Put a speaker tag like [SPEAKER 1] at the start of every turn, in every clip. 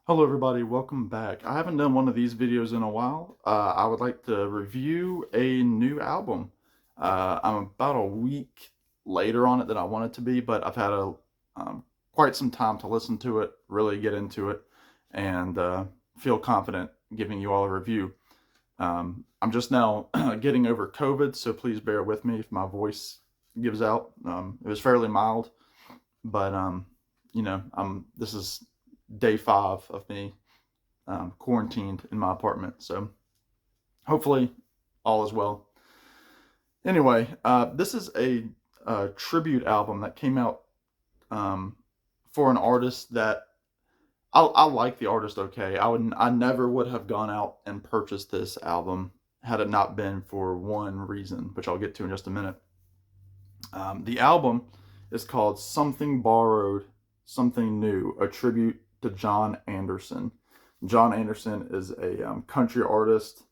[SPEAKER 1] Hello everybody, welcome back. I haven't done one of these videos in a while. I would like to review a new album. I'm about a week later on it than I want it to be, but I've had quite some time to listen to it, really get into it, and feel confident giving you all a review. I'm just now getting over COVID, so please bear with me if my voice gives out. It was fairly mild, but this is day 5 of me quarantined in my apartment. So hopefully all is well. Anyway, this is a tribute album that came out um, for an artist that I like the artist. Okay, I never would have gone out and purchased this album had it not been for one reason, which I'll get to in just a minute. The album is called Something Borrowed, Something New, a tribute to John Anderson. John Anderson is a country artist,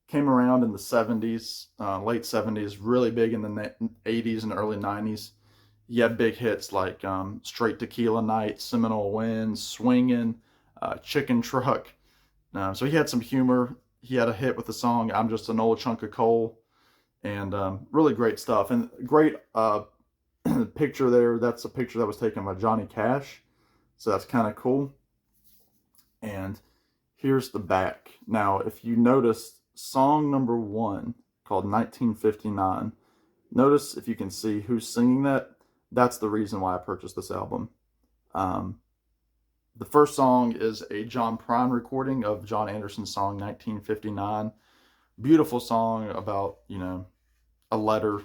[SPEAKER 1] came around in the 70s, late 70s, really big in the 80s and early 90s. He had big hits like Straight Tequila Night, Seminole Wind, Swingin', Chicken Truck. So he had some humor. He had a hit with the song I'm Just an Old Chunk of Coal, and really great stuff. And great picture there. That's a picture that was taken by Johnny Cash. So that's kind of cool. And here's the back. Now, if you notice, song number 1 called 1959. Notice if you can see who's singing that. That's the reason why I purchased this album. Um, the first song is a John Prine recording of John Anderson's song 1959. Beautiful song about, a letter,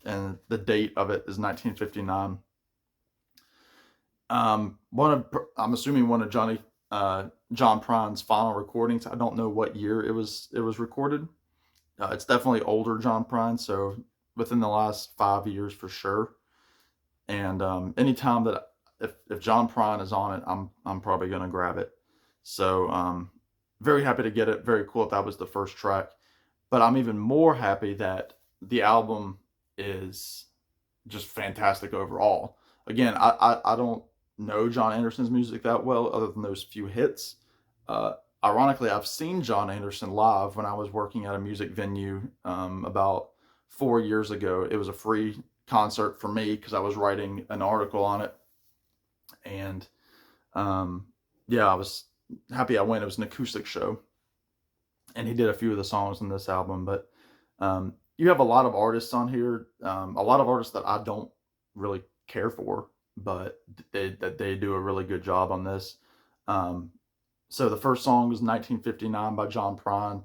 [SPEAKER 1] and the date of it is 1959. I'm assuming one of John Prine's final recordings. I don't know what year it was recorded. It's definitely older John Prine, so within the last 5 years for sure. And anytime that if John Prine is on it, I'm probably gonna grab it. So very happy to get it. Very cool if that was the first track. But I'm even more happy that the album is just fantastic overall. Again, I don't know John Anderson's music that well, other than those few hits. Ironically, I've seen John Anderson live when I was working at a music venue about 4 years ago. It was a free concert for me because I was writing an article on it, and yeah, I was happy I went. It was an acoustic show, and he did a few of the songs in this album. But you have a lot of artists on here, a lot of artists that I don't really care for, but they do a really good job on this. So the first song was 1959 by John Prine,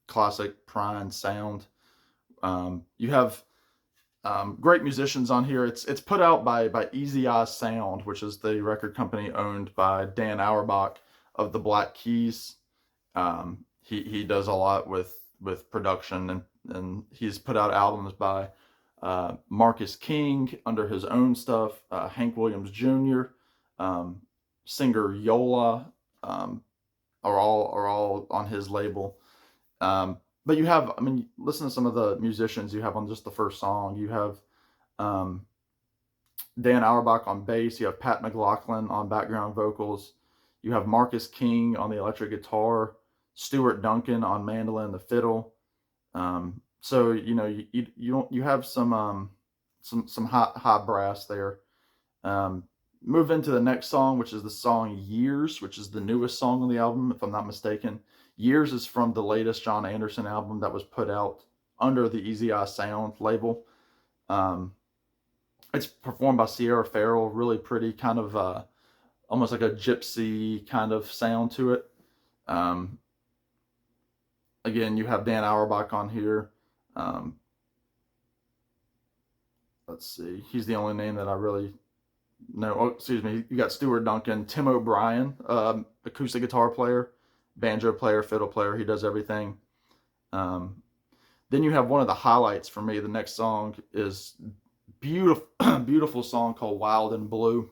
[SPEAKER 1] classic Prine sound. You have great musicians on here. It's put out by Easy Eye Sound, which is the record company owned by Dan Auerbach of the Black Keys. He does a lot with production, and he's put out albums by Marcus King under his own stuff, Hank Williams Jr., singer Yola, are all on his label. But you have, listen to some of the musicians you have on just the first song. You have Dan Auerbach on bass. You have Pat McLaughlin on background vocals. You have Marcus King on the electric guitar. Stuart Duncan on mandolin and the fiddle. So you have some high brass there. Move into the next song, which is the song Years, which is the newest song on the album, if I'm not mistaken. Years is from the latest John Anderson album that was put out under the Easy Eye Sound label. It's performed by Sierra Farrell, really pretty, kind of almost like a gypsy kind of sound to it. Again, you have Dan Auerbach on here. Let's see, he's the only name that I really know. Oh, excuse me, you got Stuart Duncan, Tim O'Brien, acoustic guitar player, banjo player, fiddle player. He does everything. Then you have one of the highlights for me. The next song is beautiful, beautiful song called Wild and Blue,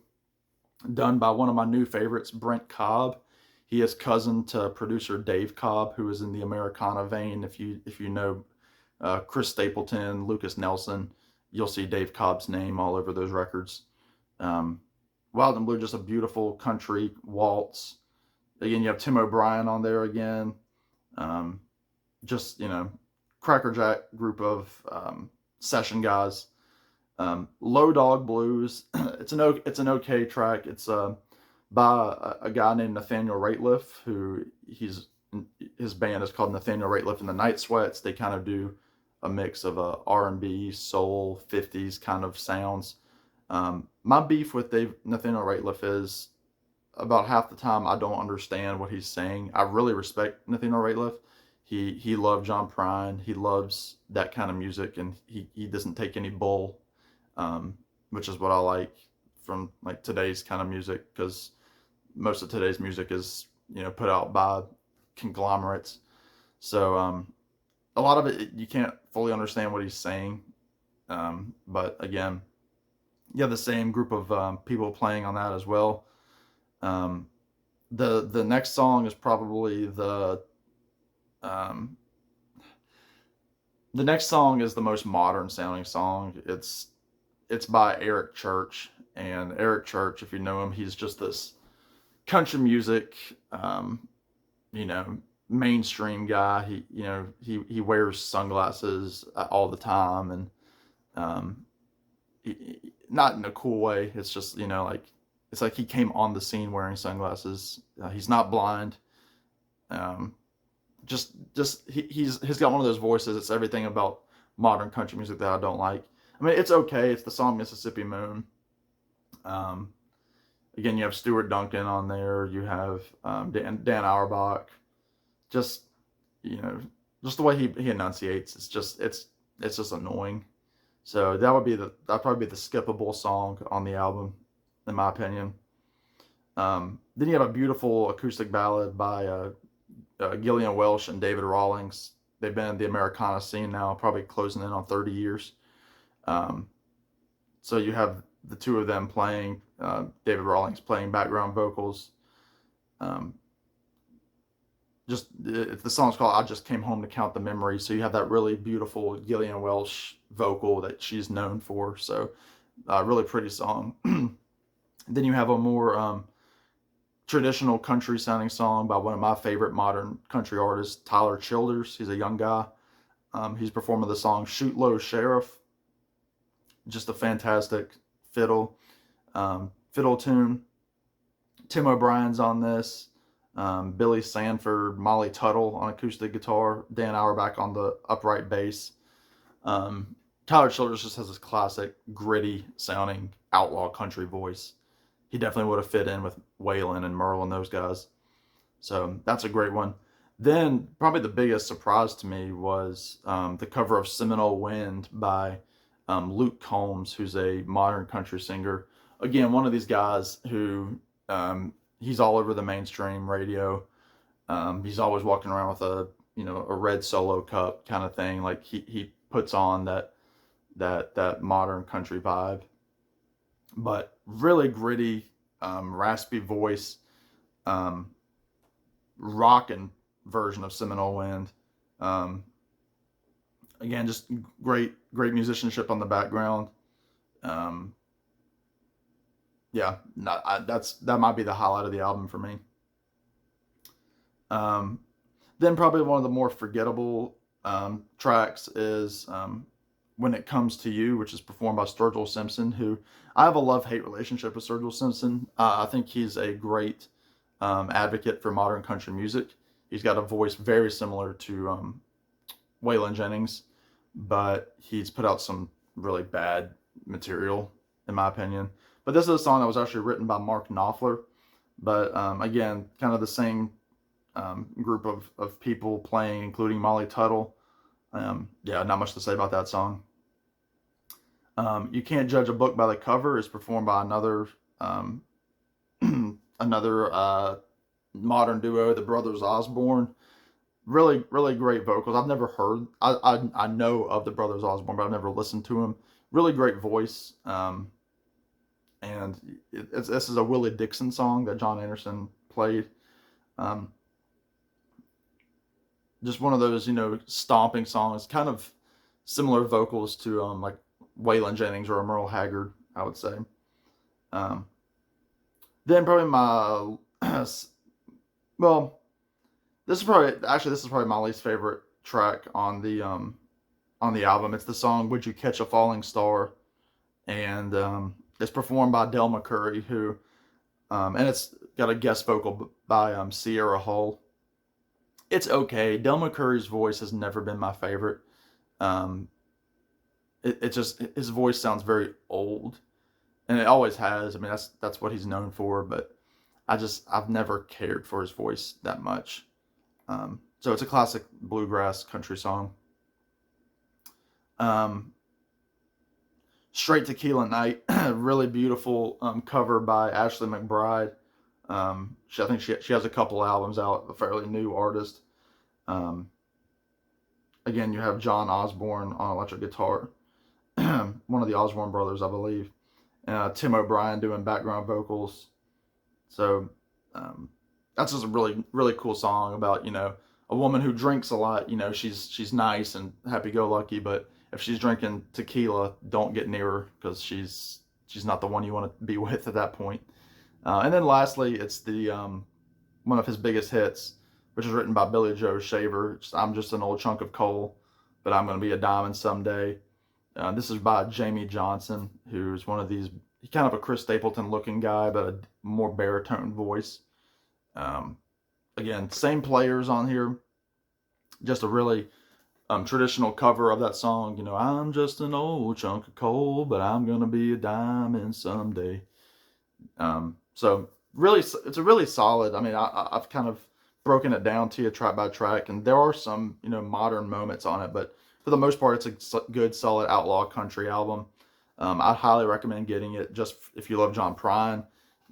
[SPEAKER 1] done by one of my new favorites, Brent Cobb. He is cousin to producer Dave Cobb, who is in the Americana vein. If you know Chris Stapleton, Lucas Nelson, you'll see Dave Cobb's name all over those records. Wild and Blue, just a beautiful country waltz. Again, you have Tim O'Brien on there again. Um, just, crackerjack group of session guys. Low Dog Blues. It's an okay track. It's by a guy named Nathaniel Rateliff, who his band is called Nathaniel Rateliff and the Night Sweats. They kind of do a mix of R&B, soul, 50s kind of sounds. My beef with Nathaniel Rateliff is about half the time I don't understand what he's saying. I really respect Nathaniel Rateliff. He loved John Prine. He loves that kind of music, and he doesn't take any bull, which is what I like from like today's kind of music, because most of today's music is put out by conglomerates. So a lot of it you can't fully understand what he's saying. But again, you have the same group of people playing on that as well. The next song is probably um, the next song is the most modern sounding song. It's by Eric Church, and Eric Church, if you know him, he's just this country music, you know, mainstream guy. He wears sunglasses all the time, and not in a cool way. It's just like it's like he came on the scene wearing sunglasses. He's not blind. Um, he's got one of those voices. It's everything about modern country music that I don't like. I mean, it's okay. It's the song Mississippi Moon. Um, Again, you have Stuart Duncan on there. You have Dan Auerbach. Just you know, just the way he enunciates. It's just annoying. So that'd probably be the skippable song on the album, in my opinion. Then you have a beautiful acoustic ballad by Gillian Welch and David Rawlings. They've been in the Americana scene now, probably closing in on 30 years. Um, so you have the two of them playing, David Rawlings playing background vocals. Um, the song's called "I Just Came Home to Count the Memories." So you have that really beautiful Gillian Welch vocal that she's known for. So really pretty song. Then you have a more traditional country sounding song by one of my favorite modern country artists, Tyler Childers. He's a young guy. He's performing the song "Shoot Low Sheriff." Just a fantastic fiddle tune. Tim O'Brien's on this. Billy Sanford, Molly Tuttle on acoustic guitar, Dan Auerbach on the upright bass. Tyler Childers just has this classic, gritty sounding outlaw country voice. He definitely would have fit in with Waylon and Merle and those guys. So that's a great one. Then probably the biggest surprise to me was the cover of Seminole Wind by Luke Combs, who's a modern country singer. Again, one of these guys who he's all over the mainstream radio. He's always walking around with a red Solo cup kind of thing. Like he puts on that modern country vibe, but really gritty, raspy voice, rockin' version of Seminole Wind. Again, just great musicianship on the background. Yeah, that might be the highlight of the album for me. Then probably one of the more forgettable tracks is "When It Comes to You," which is performed by Sturgill Simpson, who I have a love-hate relationship with Sturgill Simpson. I think he's a great advocate for modern country music. He's got a voice very similar to Waylon Jennings, but he's put out some really bad material, in my opinion. But this is a song that was actually written by Mark Knopfler. But again, kind of the same group of people playing, including Molly Tuttle. Yeah, not much to say about that song. "You Can't Judge a Book by the Cover" is performed by another another modern duo, the Brothers Osborne. Really, really great vocals. I've never heard. I know of the Brothers Osborne, but I've never listened to them. Really great voice. And this is a Willie Dixon song that John Anderson played. Just one of those, stomping songs, kind of similar vocals to like Waylon Jennings or Merle Haggard, I would say. Then probably my Well, this is probably my least favorite track on the album. It's the song "Would You Catch a Falling Star," and it's performed by Del McCurry, who and it's got a guest vocal by Sierra Hull. It's okay. Del McCurry's voice has never been my favorite. Um, it just his voice sounds very old, and it always has. I mean, that's what he's known for. But I've never cared for his voice that much. So it's a classic bluegrass country song. Um, Straight Tequila Night, really beautiful cover by Ashley McBryde. I think she has a couple albums out, a fairly new artist. Um, Again, you have John Osborne on electric guitar, one of the Osborne brothers, I believe. Tim O'Brien doing background vocals. So that's just a really really cool song about a woman who drinks a lot. She's nice and happy go lucky, but if she's drinking tequila, don't get near her because she's not the one you want to be with at that point. And then lastly, it's the one of his biggest hits, which is written by Billy Joe Shaver. I'm just an old chunk of coal, but I'm going to be a diamond someday. This is by Jamie Johnson, who's one of these, he's kind of a Chris Stapleton looking guy, but a more baritone voice. Um, Again, same players on here, just a really traditional cover of that song. I'm just an old chunk of coal, but I'm going to be a diamond someday. So really, it's a really solid. I mean, I've kind of broken it down to you track by track, and there are some modern moments on it, but for the most part, it's a good, solid outlaw country album. I'd highly recommend getting it. Just if you love John Prine,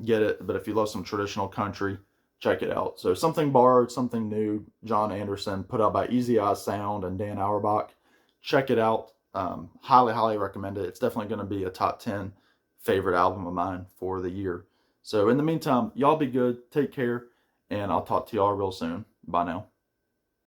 [SPEAKER 1] get it. But if you love some traditional country, check it out. So Something Borrowed, Something New, John Anderson, put out by Easy Eye Sound and Dan Auerbach. Check it out. Highly, highly recommend it. It's definitely going to be a top 10 favorite album of mine for the year. So in the meantime, y'all be good, take care, and I'll talk to y'all real soon. Bye now.